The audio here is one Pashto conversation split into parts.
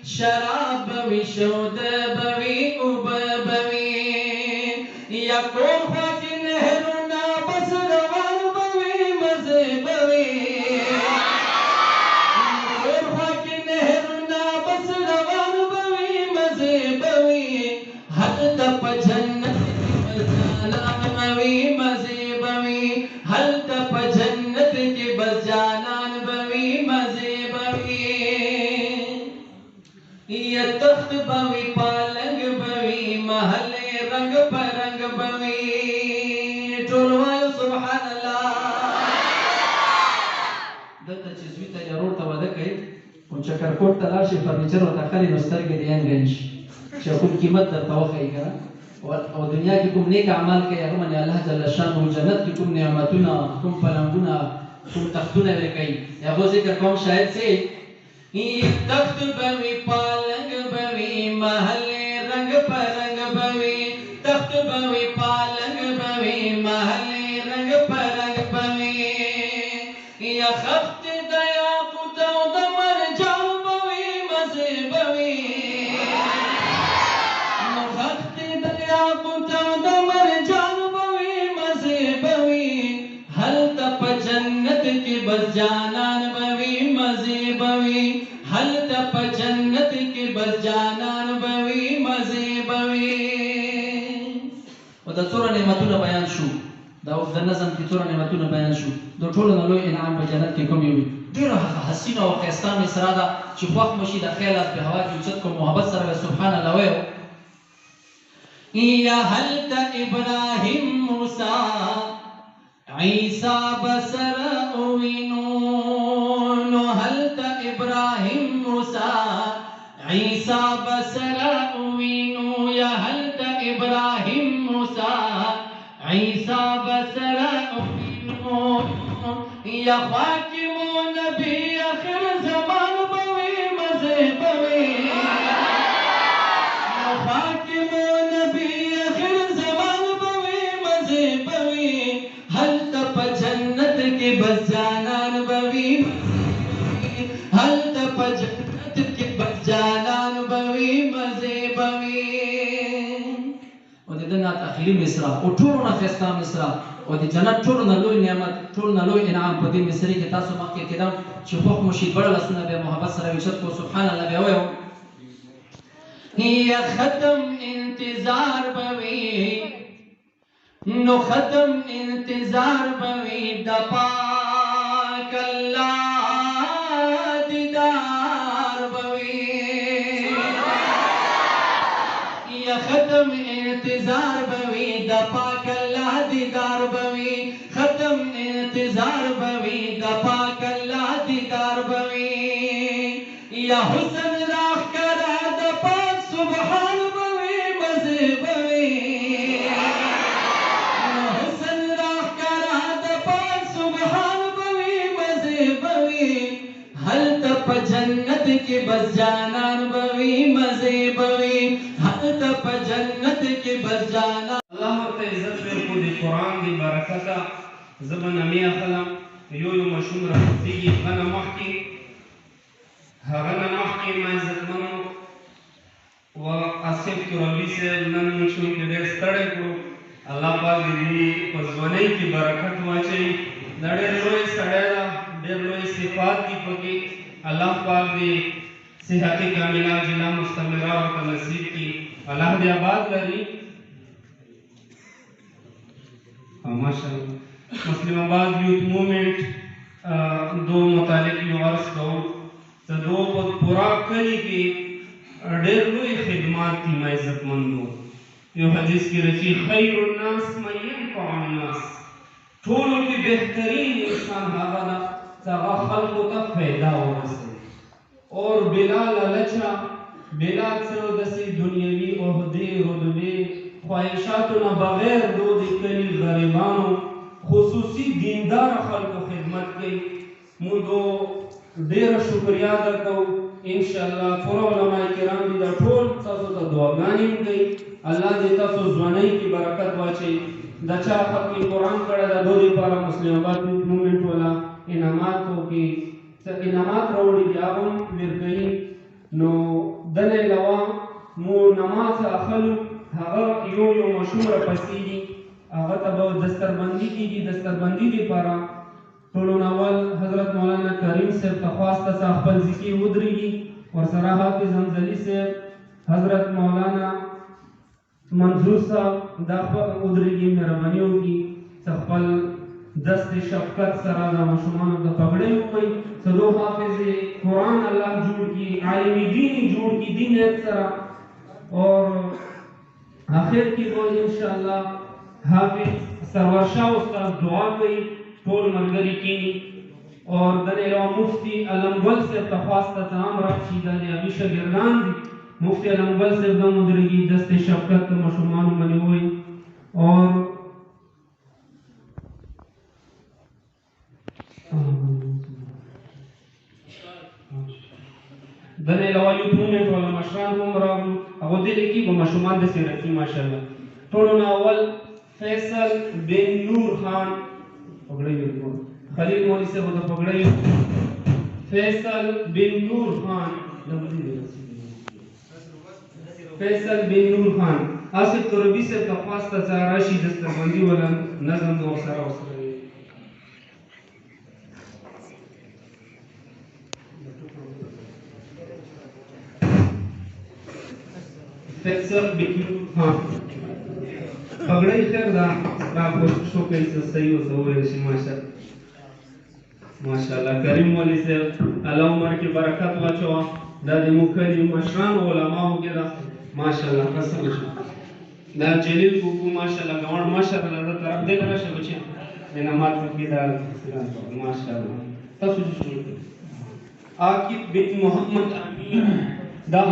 شراب بوي شود بوي اوب بوي یا کور خوا کې نهرونه بس روان بوي مزه بوي کور خوا کې نهرونه بس روان بوي مزه بوي هلته په جنت کې بس جانان بوي مزه بوي هلته په جنت کې بس جانان بوي مزه بوي یا تخت بوي پالنګ بوي محل رنگ پر رنگ بوي ټول وایو سبحان الله دلته چې زوی ته یا رور ته واده کوي او چکرکوټ ته لاړ شي فرنیچر ورته خلي نو سترګې دې انګنج چې کوم قیمت درته وښایي که نه او دنیا کې کوم نیک اعمال کوي هغه باندې الله جل شانه جنت کې کوم نعمتونه کوم پلنګونه کوم تختونه ورکوي د هغو ذکر کوم شاید سي تخت بوي پالنګ بوي محل رنگ پر رنگ بوي تخت بوي پالنګ بوي محل رنگ پر رنگ بوي یا خفت دیا پوتو د مرجان بوي مزه بوي نو خفت دیا پوتو د مرجان بوي مزه بوي هلته په جنت کې بس جانان بوي مزه بوي هلته په جنت کې بس جانان بوي مزه بوي او د څوره نعمتونه بیان شو دا اوس د نظم کې څوره نعمتونه بیان شو د ټولو نه لوی انعام په جنت کې کوم یو ډېره حسینه او ښایسته مصرع ده چې خوښ مو شي د خیال به هوا کې اوچت کو محبت سره سبحان الله وایو یا هلته ابراهیم موسی عیسی بسر وینو نو هلته ابراهیم موسی عیسی بسر وینو یا هلته ابراهیم موسی عیسی بسر وینو یا حاکم نبی آخر زمان بوي مزه بوي یا حاکم نبی آخر زمان بوي مزه بوي هلته په جنت کې بس جانان بوي هلته په جنت کې بس جانان بوي مزه بوي او د دې نات اخلي مصرع او ټول نه ښایسته مصرع او د جنت ټول نه لوی نعمت ټول نه لوی انعام په دې مصرع کې تاسو مخکې کېدم چې خوښ مو شي بړه لاسونه به محبت سره ویشت کو سبحان الله بیا وایو یا ختم انتظار بوي نو ختم انتظار بوي د پاک الله دیدار بوي یا ختم انتظار بوي د پاک الله دیدار بوي ختم انتظار بوي د پاک الله دیدار بوي یا حسن راخ کرا د پاک سبحان بوي مزه بوي حسن راخ کرا د پاک سبحان بوي مزه بوي هلته په جنت کې بس جانان بوي مزه بوي هلته په جنت کې بس جانان الله ورته عزت ورکړو د قرآن د برکته زه به نمې اخلم یو ماشوم راپورتېږي هغه نه مخکې ما عزتمنو و آصف ترابي صاحب نن موږ شونکې ډېر ستړی کړو الله پاک د دې په ځوانۍ کې برکت واچوي دا ډېر لوی سړی ده ډېر لوی صفات دي پکې الله پاک دې صحت کامله عاجله مستمره ورته نصیب کړي الله دې آباد لري ماشاءالله مسلم آباد یوتھ موومنٹ دو متعلق یو عرض کوم چې دو په پورا کلي کې ډېر لوی خدمات دي ما عزتمندو یو حدیث کې راځي خیر الناس من ينفع الناس ټولو کې بهترین انسان هغه ده چې هغه خلکو ته فایده ورسوي اور بلا لالچه بلا څه داسې دنیوي عهدې رتبې خواهشاتو نه بغیر دو د کلي غریبانو خصوصي دیندار خلکو خدمت کوي موږ ډېره شکریا ادا کوو انشاءالله پوره علما کرام دي دا ټول تاسو ته دعاګانې هم کوي الله دې تاسو ځوانۍ کې برکت واچوي دا چا ختم قرآن کړی دا دو دپاره مسلم آباد موومنټ والا انعامات وکړي څه انعامات راوړي دي هغه هم ورکوي نو دنه علاوه مو نماز اخلو هغه یو مشهور پسیږي هغه ته به دستربندي کیږي دستربندي لپاره ټولو اول حضرت مولانا کریم صاحب ته خواسته څخه خپل ذکر ودرېږي ورسره حافظ حمزلي صاحب حضرت مولانا منظور صاحب دا ودرېږي مهرباني وکړي چې خپل دست شفقت سره د ماشومانو د پګړۍ وکړي څلور حافظ قرآن الله جوړ کړي عالم دین جوړ کړي دین سره اور آخر کې به انشاءالله حافظ سرور شاه استاد دعا کوي ټول ملګري کینی اور د علاوه مفتی علمګل صاحب ته خواسته ته هم راشي دا د هغې شاګردان دي مفتی علمګل صاحب هم ودرېږي دست شفقت د ماشومانو باندې ووایي اور د علاوه یوت مومنټ والا مشران هم راغلو هغه دې کې به ماشومان داسې راځي ماشاءالله ټولو نه اول فیصل بن نور خان پګړۍ ورکړو خلیل مولوي صاحب د پګړۍ فیصل بن نور خان فیصل بن نور خان آصف تربی صاحب ته خواسته چې راشي دستربندي ولا نظم د ورسره فیصل بن نور خان پګړۍ خیر دا را کوشش وکړئ چې صحیح وسولی شي ماشاءالله کریم مولوي صاحب الله عمر کې برکت واچوه دا د مکلي مشرانو علماو کې دا ماشاءالله قسم شي دا جلیل کوکو ماشاءالله ګوند ماشاءالله دا طرف دې راشه بچي د نماز کې دا ماشاءالله تاسو شروع عاقب بن محمد امین دا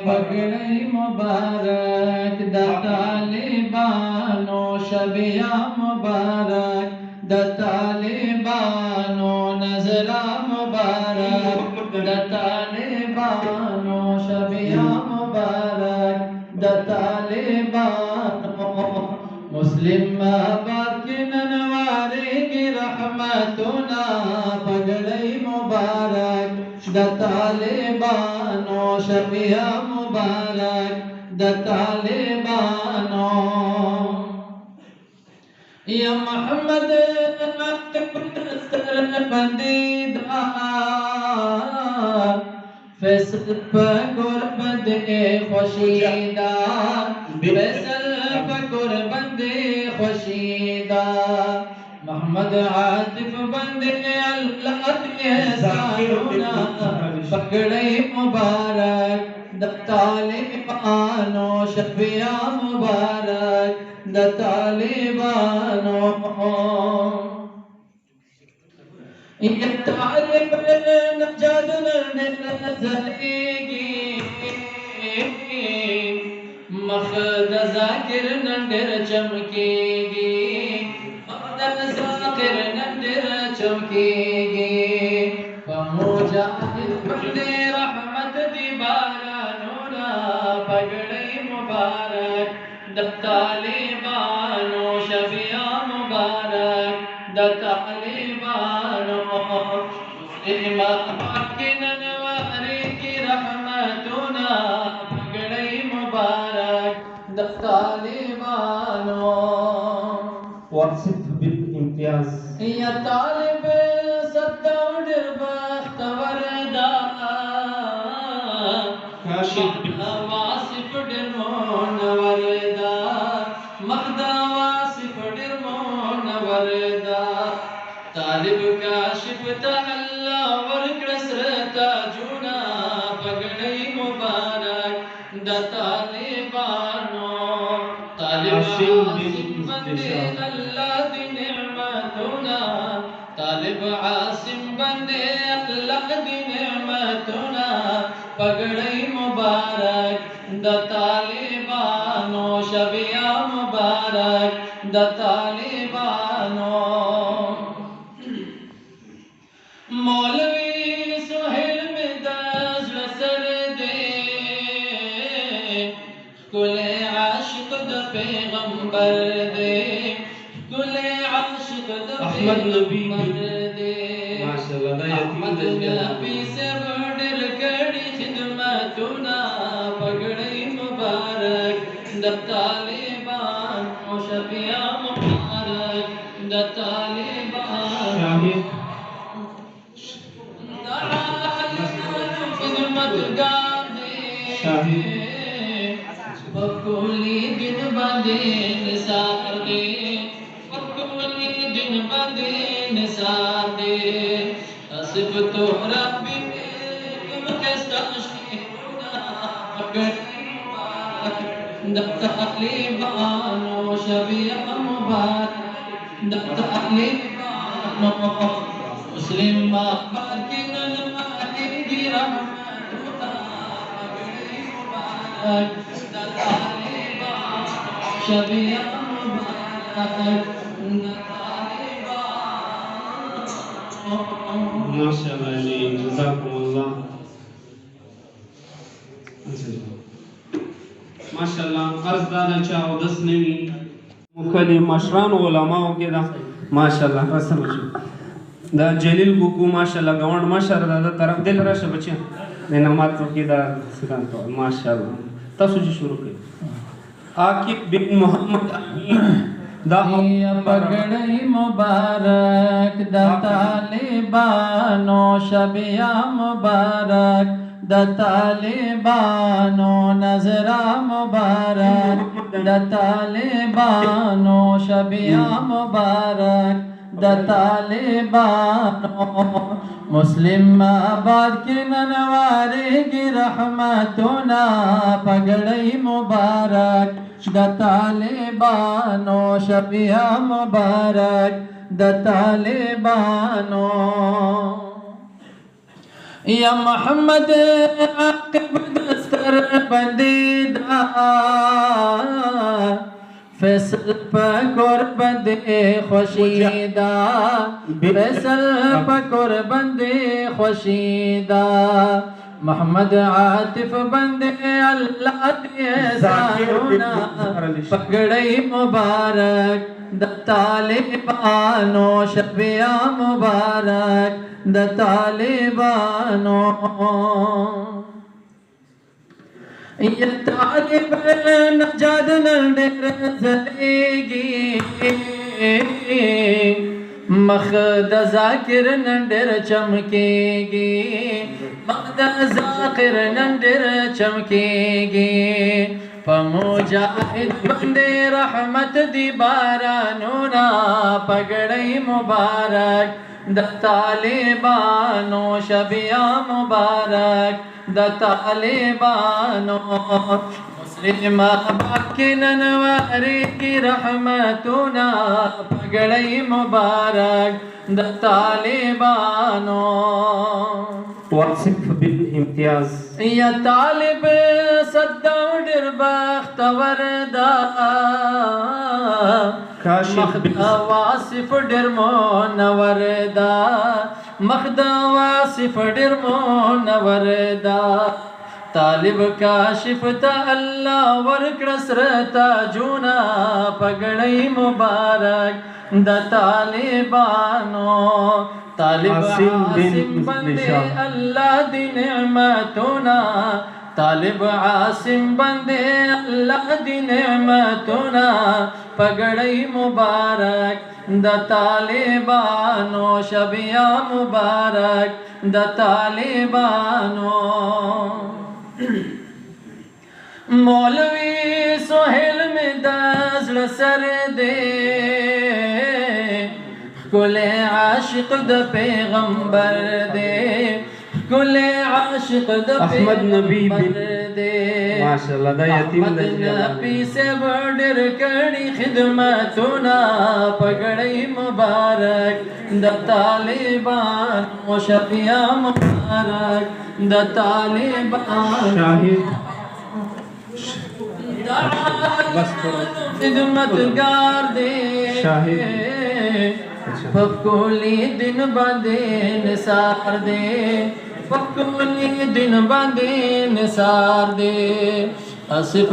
پګړۍ مبارک د طالبانو شبیا مبارک د طالبانو نظرا مبارک د طالبانو شبیا مبارک د طالبانو مسلم آباد کی ننوارے کی رحمتنا پګړۍ مبارک د طالبانو شبیا مبارک د طالبانو یا محمد بندیدار فیصل قربت خوشیدہ فیصل قربت خوشیدہ محمد عاطف بندے اللہ احسانونا پکڑی مبارک د طالبانو شفیع مبارک د طالبانو یہ طالب نجات نزلېږي مخ د ذاکر نندر چمکېږي ذاکر نندر چمکېږي فمجاهد بندے رحمت دی بارانونا پګړۍ مبارک د طالبانو شفیع مبارک د طالبانو امام کی ننواری کی رحمتونا پګړۍ مبارک د طالبانو واصف بالامتیاز یا طالب ستو ډېر بختور دا کاشف واصف ډېر مونور دا مخدا واصف ډېر مونور دا طالب کاشف ته الله ورکړه سره تاجونه پګړۍ مبارک د طالبانو طالب الله دی نعمتنا طالب عاصم بندے اللہ دی نعمتنا پګړۍ مبارک د طالبانو شبیا مبارک د طالبانو مولوی سہیل میں داز سر دے کل عاشق د پیغمبر دے کل عاشق د احمد نبی دے ماشاءاللہ دا یتیم احمد نبی سے بڑر کڑی خدمت شهرنا پگڑی مبارک د طالبان او شفیع مبارک د طالبان خدمتگار دے بکولی دن بندے نثار دے بکولی دن بندے نثار دے اصف تو ربی تم کیسا شیرنا پگڑی مبارک د طالبان و شفیع مبارک د طالبان مسلم آباد کی ننمائی دی رحمتنا پگڑی مبارک د طالبان شفیع مبارک د طالبان ماشاءاللہ جی جزاکم اللہ ماشاءاللہ عرض دادا چاہو دس نوی مکلم مشران علماء کے دا ماشاءاللہ رسم شو دا جلیل بکو ماشاءاللہ گوانڈ ماشاءاللہ دا طرف دل راشا بچے دینا ماتو کی دا سکان تو ماشاءاللہ تاسو جی شروع کری عاقب بن محمد امین دا پگڑی مبارک د طالبانو شبیہ مبارک د طالبانو نظرہ مبارک د طالبانو شبیہ مبارک د طالبانو مسلم آباد کی ننوارے کی رحمتنا پگڑی مبارک د طالبانو شفیع مبارک د طالبانو یا محمد عاقب دستر بندیدہ فیصل پکور بندے خوشیدہ فیصل پکور بندے خوشیدہ محمد عاطف بندے اللہ دے سانونا پگڑی مبارک د طالبانو شفیع مبارک د طالبانو یا طالب نجات نندر زلیگی مخد ذاکر نندر چمکے گی مخد ذاکر نندر چمکے گی فمجاہد بندے رحمت دی بارانونا پگڑی مبارک د طالبانو شبیہ مبارک د طالبانو مسلم آباد کی ننواری کی رحمتنا پگڑی مبارک د طالبانو واصف بالامتیاز یا طالب صداو ڈر بختور دا مخدا واصف ڈر مونور دا مخدا واصف ڈر مونور دا طالب کاشف تا اللہ ورکڑسرتا جونا پگڑی مبارک د طالبانو طالب عاصم بندے اللہ دی نعمتنا طالب عاصم بندے اللہ دی نعمتنا پگڑی مبارک د طالبانو شبیہ مبارک د طالبانو مولوی سہیل میں دزل سر دے کل عاشق د پیغمبر دے کل عاشق د احمد نبی پیغمبر دے ماشاءاللہ دا یتیم احمد نبی سے بڑر کڑی خدمتنا پگڑی مبارک د طالبان و شفیع مبارک د طالبان شاہد خدمتگار دے پکولی دن بندے نثار دے پکولی دن بندے نثار دے اصف